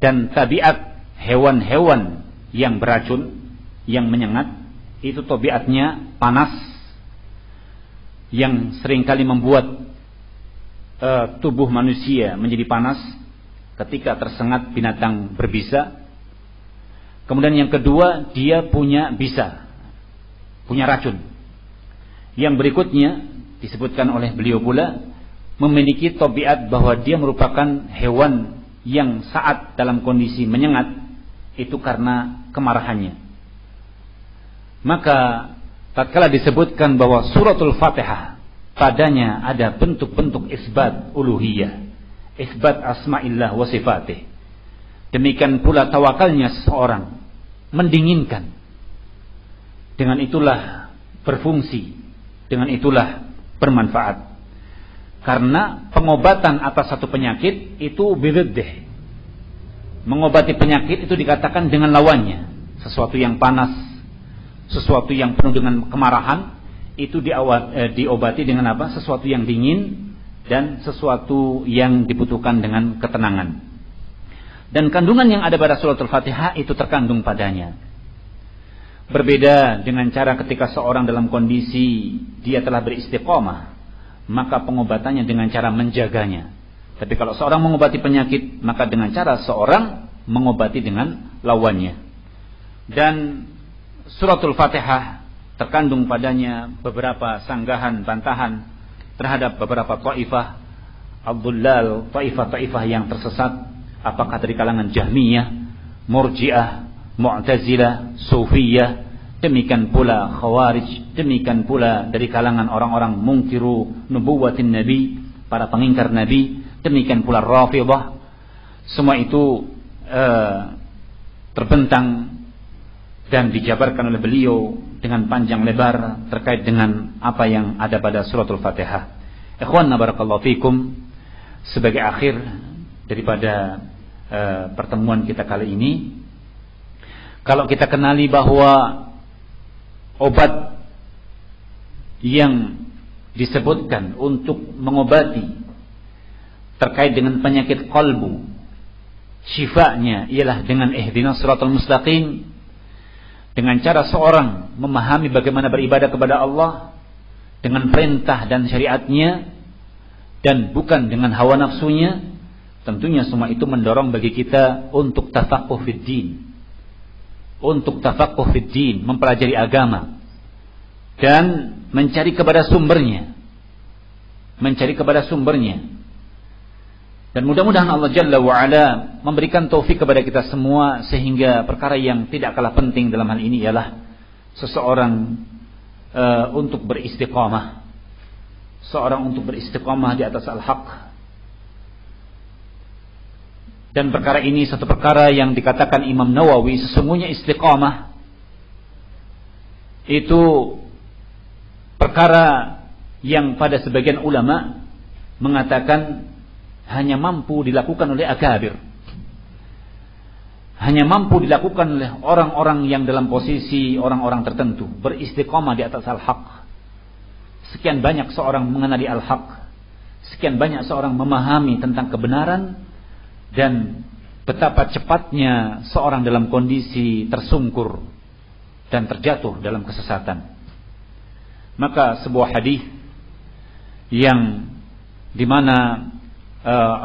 dan tabiat hewan-hewan yang beracun, yang menyengat, itu tabiatnya panas, yang seringkali membuat tubuh manusia menjadi panas ketika tersengat binatang berbisa. Kemudian yang kedua, dia punya bisa, punya racun. Yang berikutnya disebutkan oleh beliau pula memiliki tabiat bahwa dia merupakan hewan yang saat dalam kondisi menyengat itu karena kemarahannya. Maka tatkala disebutkan bahwa suratul Fatihah padanya ada bentuk-bentuk isbat uluhiyah, isbat asma'illah wa sifatih, demikian pula tawakalnya seseorang mendinginkan. Dengan itulah berfungsi, dengan itulah bermanfaat. Karena pengobatan atas satu penyakit itu bididdih. Mengobati penyakit itu dikatakan dengan lawannya. Sesuatu yang panas, sesuatu yang penuh dengan kemarahan, itu diobati dengan apa? Sesuatu yang dingin dan sesuatu yang dibutuhkan dengan ketenangan. Dan kandungan yang ada pada suratul Fatihah itu terkandung padanya. Berbeda dengan cara ketika seorang dalam kondisi dia telah beristiqomah, maka pengobatannya dengan cara menjaganya. Tapi kalau seorang mengobati penyakit, maka dengan cara seorang mengobati dengan lawannya. Dan suratul Fatihah terkandung padanya beberapa sanggahan, bantahan terhadap beberapa ta'ifah ad-dhullal, ta'ifah yang tersesat, apakah dari kalangan Jahmiyah, Murji'ah, Mu'tazilah, Sufiyah, demikian pula Khawarij, demikian pula dari kalangan orang-orang mungkiru nubuwatin Nabi, para pengingkar Nabi, demikian pula Rafidhah. Semua itu terbentang dan dijabarkan oleh beliau dengan panjang lebar terkait dengan apa yang ada pada suratul Fatihah. Ikhwanna barakallahu fikum, sebagai akhir daripada pertemuan kita kali ini, kalau kita kenali bahwa obat yang disebutkan untuk mengobati terkait dengan penyakit qalbu, syifanya ialah dengan ihdinas siratal mustaqim, dengan cara seorang memahami bagaimana beribadah kepada Allah dengan perintah dan syariatnya dan bukan dengan hawa nafsunya. Tentunya semua itu mendorong bagi kita untuk tafaqquh fid din, untuk tafaqquh fid din, mempelajari agama dan mencari kepada sumbernya, dan mudah-mudahan Allah Jalla wa Ala memberikan taufik kepada kita semua, sehingga perkara yang tidak kalah penting dalam hal ini ialah seseorang untuk beristiqamah, seorang untuk beristiqamah di atas al-haq. Dan perkara ini satu perkara yang dikatakan Imam Nawawi, sesungguhnya istiqamah itu perkara yang pada sebagian ulama mengatakan hanya mampu dilakukan oleh akabir, hanya mampu dilakukan oleh orang-orang yang dalam posisi orang-orang tertentu, beristiqamah di atas al-haq. Sekian banyak seorang mengenali al-haq, sekian banyak seorang memahami tentang kebenaran, dan betapa cepatnya seorang dalam kondisi tersungkur dan terjatuh dalam kesesatan. Maka sebuah hadis yang dimana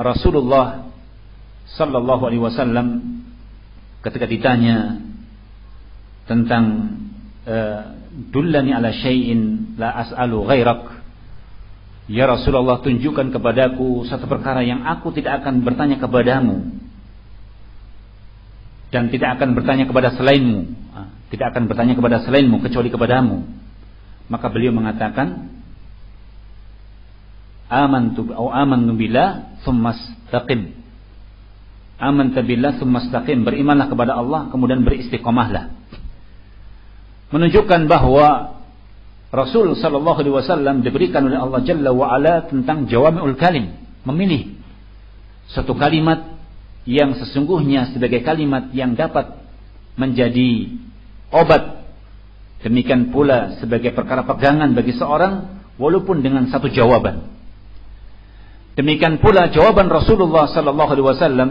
Rasulullah Sallallahu Alaihi Wasallam ketika ditanya tentang dullani ala syai'in la as'alu ghairak, ya Rasulullah, tunjukkan kepadaku satu perkara yang aku tidak akan bertanya kepadamu dan tidak akan bertanya kepada selainmu, tidak akan bertanya kepada selainmu kecuali kepadamu. Maka beliau mengatakan, amantu billah tsumma istaqim. Amanta billah tsumma istaqim, berimanlah kepada Allah kemudian beristiqamahlah. Menunjukkan bahwa Rasul sallallahu alaihi wasallam diberikan oleh Allah Jalla wa Ala tentang jawami'ul kalim, memilih satu kalimat yang sesungguhnya sebagai kalimat yang dapat menjadi obat, demikian pula sebagai perkara pegangan bagi seorang walaupun dengan satu jawaban. Demikian pula jawaban Rasulullah sallallahu alaihi wasallam,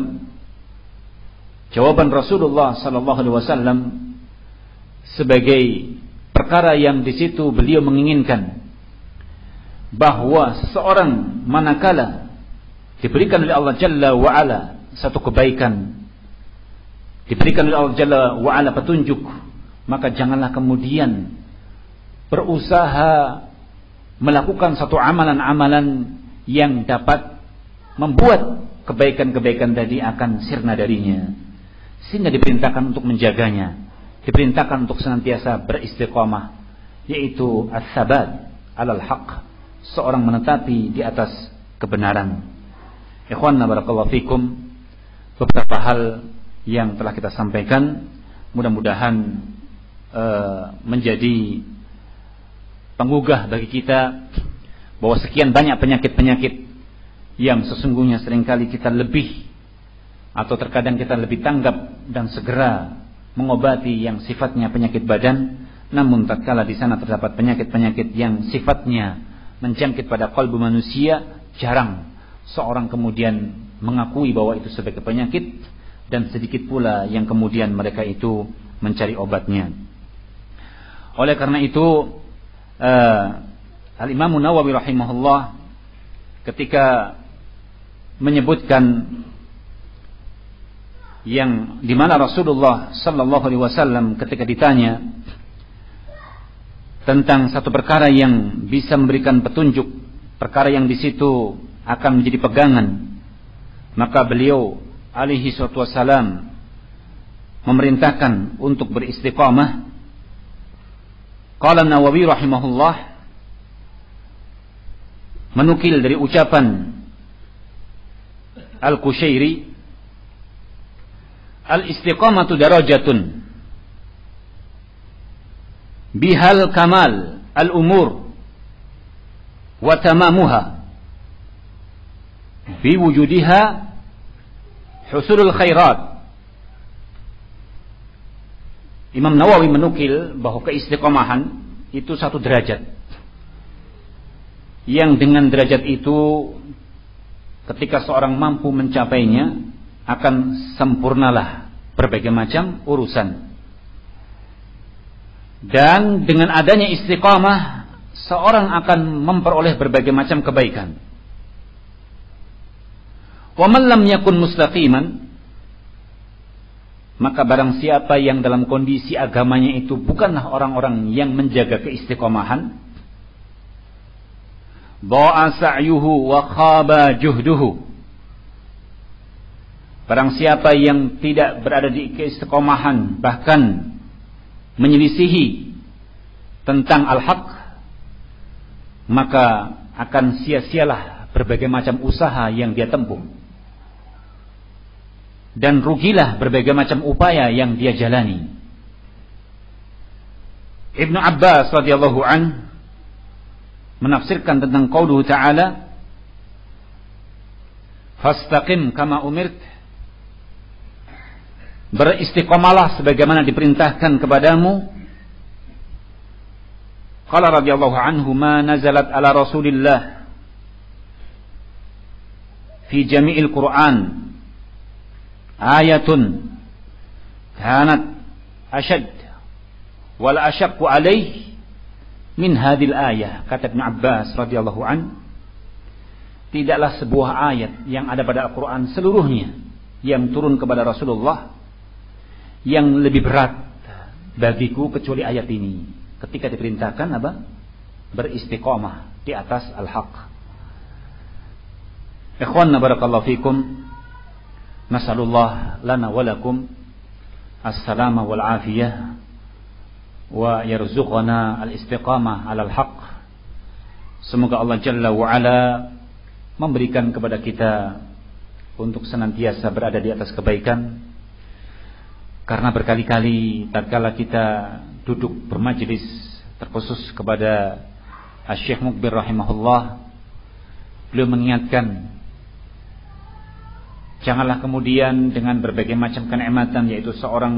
jawaban Rasulullah sallallahu alaihi wasallam sebagai perkara yang di situ beliau menginginkan bahwa seseorang manakala diberikan oleh Allah Jalla wa Ala satu kebaikan, diberikan oleh Allah Jalla wa Ala petunjuk, maka janganlah kemudian berusaha melakukan satu amalan-amalan yang dapat membuat kebaikan-kebaikan tadi akan sirna darinya, sehingga diperintahkan untuk menjaganya, diperintahkan untuk senantiasa beristiqamah, yaitu as-sabat alal haq, seorang menetapi di atas kebenaran. Ikhwanna barakallahu fikum, beberapa hal yang telah kita sampaikan mudah-mudahan menjadi penggugah bagi kita bahwa sekian banyak penyakit-penyakit yang sesungguhnya seringkali kita lebih atau terkadang kita lebih tanggap dan segera mengobati yang sifatnya penyakit badan, namun tatkala di sana terdapat penyakit-penyakit yang sifatnya menjangkit pada kalbu manusia, jarang seorang kemudian mengakui bahwa itu sebagai penyakit, dan sedikit pula yang kemudian mereka itu mencari obatnya. Oleh karena itu Al-Imam Nawawi rahimahullah ketika menyebutkan yang dimana Rasulullah Sallallahu Alaihi Wasallam ketika ditanya tentang satu perkara yang bisa memberikan petunjuk, perkara yang di situ akan menjadi pegangan, maka beliau alaihi salatu wassalam memerintahkan untuk beristiqamah. Qala Nawawi rahimahullah menukil dari ucapan Al-Qushairi, al-istiqamatu darajatun bihal kamal al-umur wa tamamuha biwujudiha husulul khairat. Imam Nawawi menukil bahwa keistiqomahan itu satu derajat, yang dengan derajat itu ketika seorang mampu mencapainya akan sempurnalah berbagai macam urusan. Dan dengan adanya istiqamah seorang akan memperoleh berbagai macam kebaikan. Wa man lam yakun mustaqiman, maka barang siapa yang dalam kondisi agamanya itu bukanlah orang-orang yang menjaga keistiqomahan, dha'a sa'yuhu wa khaba juhduhu, barang siapa yang tidak berada di keistiqomahan bahkan menyelisihi tentang al-haq, maka akan sia-sialah berbagai macam usaha yang dia tempuh, dan rugilah berbagai macam upaya yang dia jalani. Ibnu Abbas radhiyallahu an menafsirkan tentang qauluhu ta'ala, fastaqim kama umirt, beristiqomalah sebagaimana diperintahkan kepadamu. Qala radhiyallahu anhu, ma nazalat ala Rasulillah fi jami'il Qur'an ayatun kanat ashad wala asyaqqu alaih min hadhil ayah. Kata Ibnu Abbas radhiyallahu an, tidaklah sebuah ayat yang ada pada Al-Quran seluruhnya yang turun kepada Rasulullah yang lebih berat bagiku kecuali ayat ini, ketika diperintahkan apa? Beristiqamah di atas al-haq. Ikhwanna barakallahu fikum, nasallallahu lana wa lakum as-salama wal afiyah wa yarzuqana al-istiqamah 'alal haq. Semoga Allah Jalla wa Ala memberikan kepada kita untuk senantiasa berada di atas kebaikan, karena berkali-kali tatkala kita duduk bermajlis terkhusus kepada Asy-Syaikh Mukbir rahimahullah, beliau mengingatkan, janganlah kemudian dengan berbagai macam kenikmatan, yaitu seorang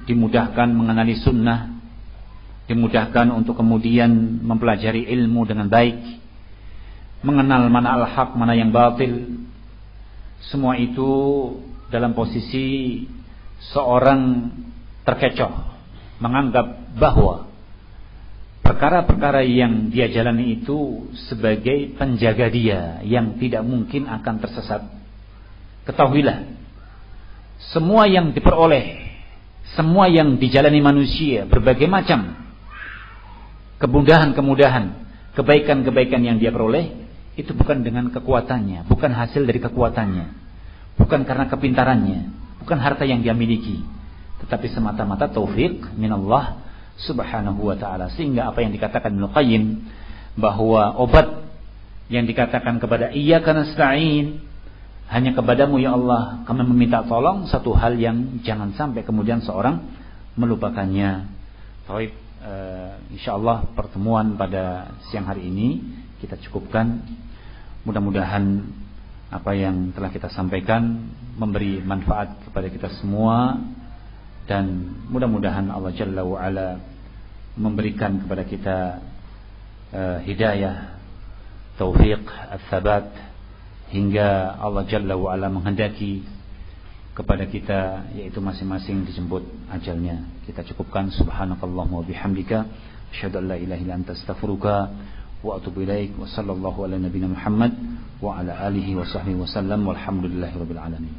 dimudahkan mengenali sunnah, dimudahkan untuk kemudian mempelajari ilmu dengan baik, mengenal mana al-haq, mana yang batil, semua itu dalam posisi seorang terkecoh, menganggap bahwa perkara-perkara yang dia jalani itu sebagai penjaga dia yang tidak mungkin akan tersesat. Ketahuilah, semua yang diperoleh, semua yang dijalani manusia, berbagai macam kemudahan-kemudahan, kebaikan-kebaikan yang dia peroleh, itu bukan dengan kekuatannya, bukan hasil dari kekuatannya, bukan karena kepintarannya, bukan harta yang dia miliki, tetapi semata-mata taufik minallah subhanahu wa ta'ala. Sehingga apa yang dikatakan Ibnu Qayyim, bahwa obat yang dikatakan kepada iyyaka nasta'in, hanya kepadamu ya Allah kami meminta tolong, satu hal yang jangan sampai kemudian seorang melupakannya. Baik, insyaallah pertemuan pada siang hari ini kita cukupkan. Mudah-mudahan apa yang telah kita sampaikan memberi manfaat kepada kita semua, dan mudah-mudahan Allah Jalla wa Ala memberikan kepada kita hidayah, taufiq, ats-tsabat, hingga Allah Jalla wa Ala menghendaki kepada kita, yaitu masing-masing dijemput ajalnya. Kita cukupkan. Subhanakallahumma wa bihamdika, asyhadu an la ilaha illa anta, astaghfiruka wa atubu ilaik. Wa sallallahu ala nabiyyina Muhammad wa ala alihi wa sahbihi wasallam, walhamdulillahirabbil alamin.